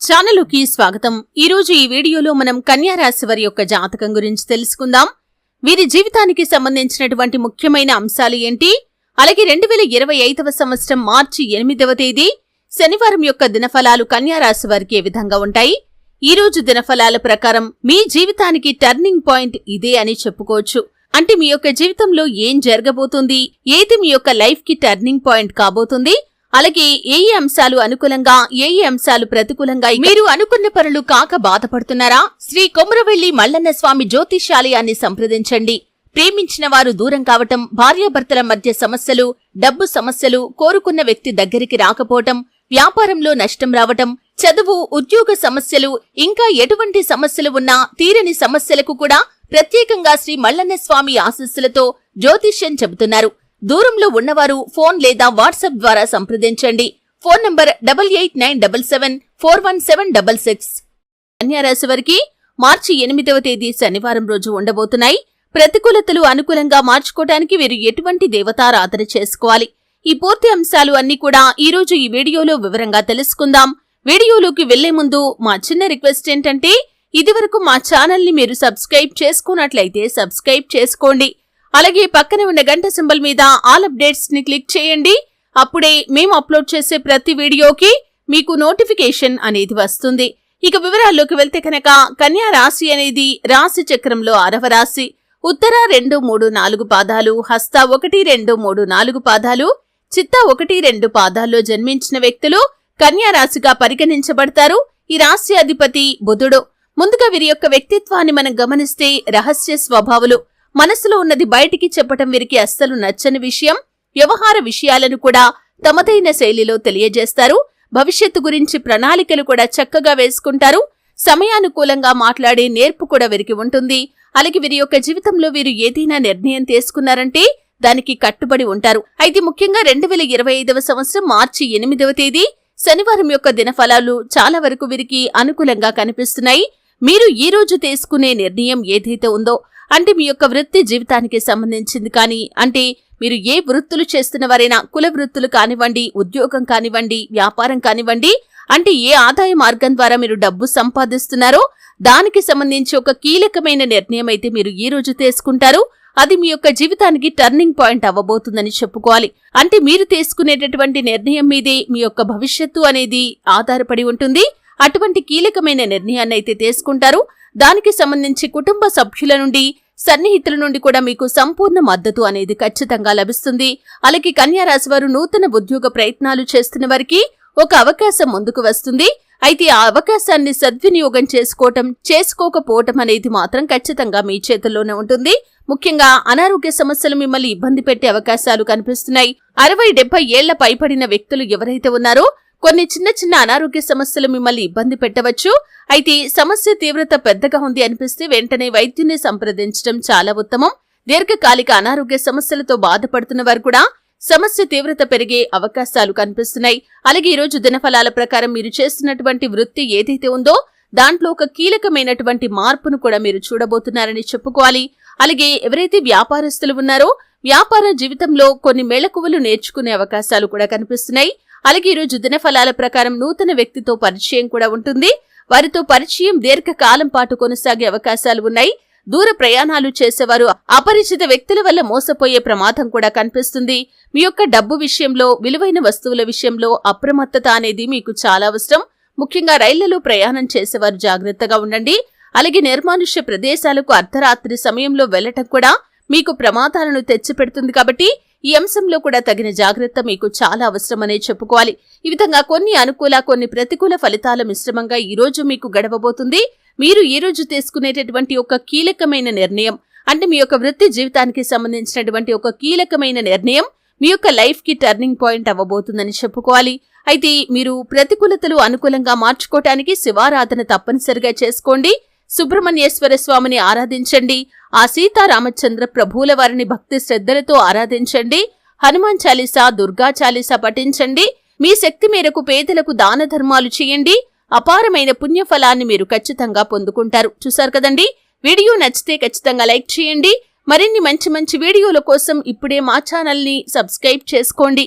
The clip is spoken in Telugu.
ఛానలుకి స్వాగతం. ఈరోజు ఈ వీడియోలో మనం కన్యా రాశి వారి యొక్క జాతకం గురించి తెలుసుకుందాం. వీరి జీవితానికి సంబంధించినటువంటి ముఖ్యమైన అంశాలు ఏంటి, అలాగే 2025వ సంవత్సరం మార్చి 8వ తేదీ శనివారం యొక్క దినఫలాలు కన్యా రాశి వారికి ఏ విధంగా ఉంటాయి. ఈ రోజు దినఫలాల ప్రకారం మీ జీవితానికి టర్నింగ్ పాయింట్ ఇదే అని చెప్పుకోవచ్చు. అంటే మీ యొక్క జీవితంలో ఏం జరగబోతుంది, ఏది మీ యొక్క లైఫ్ కి టర్నింగ్ పాయింట్ కాబోతుంది, అలాగే ఏ అంశాలు అనుకూలంగా ఏ అంశాలు ప్రతికూలంగా, మీరు అనుకున్న పనులు కాక బాధపడుతున్నారా? శ్రీ కొమురవెల్లి మల్లన్న స్వామి జ్యోతిష్యాలయాన్ని సంప్రదించండి. ప్రేమించిన వారు దూరం కావటం, భార్యాభర్తల మధ్య సమస్యలు, డబ్బు సమస్యలు, కోరుకున్న వ్యక్తి దగ్గరికి రాకపోవటం, వ్యాపారంలో నష్టం రావటం, చదువు, ఉద్యోగ సమస్యలు, ఇంకా ఎటువంటి సమస్యలు ఉన్నా తీరని సమస్యలకు కూడా ప్రత్యేకంగా శ్రీ మల్లన్న స్వామి ఆశీస్సులతో జ్యోతిష్యం చెబుతున్నారు. దూరంలో ఉన్నవారు ఫోన్ లేదా వాట్సాప్ ద్వారా సంప్రదించండి. Phone number 8897741766. కన్యారాశి వారికి మార్చి 8వ తేదీ శనివారం రోజు ఉండబోతున్నాయి. ప్రతికూలతలు అనుకూలంగా మార్చుకోవడానికి వీరు ఎటువంటి దేవతారాధన చేసుకోవాలి, ఈ పూర్తి అంశాలు అన్ని కూడా ఈ రోజు ఈ వీడియోలో వివరంగా తెలుసుకుందాం. వీడియోలోకి వెళ్లే ముందు మా చిన్న రిక్వెస్ట్ ఏంటంటే, ఇదివరకు మా ఛానల్ ని మీరు సబ్స్క్రైబ్ చేసుకున్నట్లయితే సబ్స్క్రైబ్ చేసుకోండి. అలాగే పక్కన ఉన్న గంట సింబల్ మీద ఆల్ అప్డేట్స్ ని క్లిక్ చేయండి. అప్పుడే మేము అప్లోడ్ చేసే ప్రతి వీడియోకి మీకు నోటిఫికేషన్ అనేది వస్తుంది. ఇక వివరాల్లోకి వెళ్తే కనుక, కన్యా రాశి అనేది రాశి చక్రంలో 6వ రాశి. ఉత్తర 2, 3, 4 పాదాలు, హస్త 1, 2, 3, 4 పాదాలు, చిత్త 1, 2 పాదాల్లో జన్మించిన వ్యక్తులు కన్యా రాశిగా పరిగణించబడతారు. ఈ రాశి అధిపతి బుధుడు. ముందుగా వీరి యొక్క వ్యక్తిత్వాన్ని మనం గమనిస్తే రహస్య స్వభావులు. మనసులో ఉన్నది బయటికి చెప్పటం వీరికి అస్సలు నచ్చని విషయం. వ్యవహార విషయాలను కూడా తమదైన శైలిలో తెలియజేస్తారు. భవిష్యత్తు గురించి ప్రణాళికలు కూడా చక్కగా వేసుకుంటారు. సమయానుకూలంగా మాట్లాడే నేర్పు కూడా వీరికి ఉంటుంది. అలాగే వీరి యొక్క జీవితంలో వీరు ఏదైనా నిర్ణయం తీసుకున్నారంటే దానికి కట్టుబడి ఉంటారు. అయితే ముఖ్యంగా 2025వ సంవత్సరం మార్చి 8వ తేదీ శనివారం యొక్క దినఫలాలు చాలా వరకు వీరికి అనుకూలంగా కనిపిస్తున్నాయి. మీరు ఈ రోజు తీసుకునే నిర్ణయం ఏదైతే ఉందో, అంటే మీ యొక్క వృత్తి జీవితానికి సంబంధించింది కానీ, అంటే మీరు ఏ వృత్తులు చేస్తున్నవారైనా, కుల వృత్తులు కానివ్వండి, ఉద్యోగం కానివ్వండి, వ్యాపారం కానివ్వండి, అంటే ఏ ఆదాయ మార్గం ద్వారా మీరు డబ్బు సంపాదిస్తున్నారో దానికి సంబంధించి ఒక కీలకమైన నిర్ణయం అయితే మీరు ఈ రోజు తీసుకుంటారు. అది మీ యొక్క జీవితానికి టర్నింగ్ పాయింట్ అవ్వబోతుందని చెప్పుకోవాలి. అంటే మీరు తీసుకునేటటువంటి నిర్ణయం మీదే మీ యొక్క భవిష్యత్తు అనేది ఆధారపడి ఉంటుంది. అటువంటి కీలకమైన నిర్ణయాన్ని అయితే తీసుకుంటారు. దానికి సంబంధించి కుటుంబ సభ్యుల నుండి, సన్నిహితుల నుండి కూడా మీకు సంపూర్ణ మద్దతు అనేది ఖచ్చితంగా లభిస్తుంది. అలాగే కన్యా రాశి వారు నూతన ఉద్యోగ ప్రయత్నాలు చేస్తున్న వారికి ఒక అవకాశం ముందుకు వస్తుంది. అయితే ఆ అవకాశాన్ని సద్వినియోగం చేసుకోకపోవటం అనేది మాత్రం ఖచ్చితంగా మీ చేతుల్లోనే ఉంటుంది. ముఖ్యంగా అనారోగ్య సమస్యలు మిమ్మల్ని ఇబ్బంది పెట్టే అవకాశాలు కనిపిస్తున్నాయి. 60-70 ఏళ్ల పైబడిన వ్యక్తులు ఎవరైతే ఉన్నారో కొన్ని చిన్న చిన్న అనారోగ్య సమస్యలు మిమ్మల్ని ఇబ్బంది పెట్టవచ్చు. అయితే సమస్య తీవ్రత పెద్దగా ఉంది అనిపిస్తే వెంటనే వైద్యుని సంప్రదించడం చాలా ఉత్తమం. దీర్ఘకాలిక అనారోగ్య సమస్యలతో బాధపడుతున్న వారు కూడా సమస్య తీవ్రత పెరిగే అవకాశాలు కనిపిస్తున్నాయి. అలాగే ఈ రోజు దినఫలాల ప్రకారం మీరు చేస్తున్నటువంటి వృత్తి ఏదైతే ఉందో దాంట్లో ఒక కీలకమైనటువంటి మార్పును కూడా మీరు చూడబోతున్నారని చెప్పుకోవాలి. అలాగే ఎవరైతే వ్యాపారస్తులు ఉన్నారో వ్యాపార జీవితంలో కొన్ని మెళకువలు నేర్చుకునే అవకాశాలు కూడా కనిపిస్తున్నాయి. అలాగే ఈ రోజు దినఫలాల ప్రకారం నూతన వ్యక్తితో పరిచయం కూడా ఉంటుంది. వారితో పరిచయం దీర్ఘకాలం పాటు కొనసాగే అవకాశాలు ఉన్నాయి. దూర ప్రయాణాలు చేసేవారు అపరిచిత వ్యక్తుల వల్ల మోసపోయే ప్రమాదం కూడా కనిపిస్తుంది. మీ యొక్క డబ్బు విషయంలో, విలువైన వస్తువుల విషయంలో అప్రమత్తత అనేది మీకు చాలా అవసరం. ముఖ్యంగా రైళ్లలో ప్రయాణం చేసేవారు జాగ్రత్తగా ఉండండి. అలాగే నిర్మానుష్య ప్రదేశాలకు అర్ధరాత్రి సమయంలో వెళ్లటం కూడా మీకు ప్రమాదాలను తెచ్చిపెడుతుంది. కాబట్టి ఈ అంశంలో కూడా తగిన జాగ్రత్త మీకు చాలా అవసరమనే చెప్పుకోవాలి. ఈ విధంగా కొన్ని అనుకూల, కొన్ని ప్రతికూల ఫలితాల మిశ్రమంగా ఈ రోజు మీకు గడవబోతుంది. మీరు ఈ రోజు తీసుకునేటటువంటి ఒక కీలకమైన నిర్ణయం, అంటే మీ యొక్క వృత్తి జీవితానికి సంబంధించినటువంటి ఒక కీలకమైన నిర్ణయం మీ యొక్క లైఫ్ కి టర్నింగ్ పాయింట్ అవ్వబోతుందని చెప్పుకోవాలి. అయితే మీరు ప్రతికూలతలు అనుకూలంగా మార్చుకోవటానికి శివారాధన తప్పనిసరిగా చేసుకోండి. సుబ్రహ్మణ్యేశ్వర స్వామిని ఆరాధించండి. ఆ సీతారామచంద్ర ప్రభువుల వారిని భక్తి శ్రద్ధలతో ఆరాధించండి. హనుమాన్ చాలీసా, దుర్గా చాలీసా పఠించండి. మీ శక్తి మేరకు పేదలకు దాన ధర్మాలు చేయండి. అపారమైన పుణ్యఫలాన్ని మీరు ఖచ్చితంగా పొందుకుంటారు. చూశారు కదండి, వీడియో నచ్చితే ఖచ్చితంగా లైక్ చేయండి. మరిన్ని మంచి మంచి వీడియోల కోసం ఇప్పుడే మా ఛానల్ ని సబ్స్క్రైబ్ చేసుకోండి.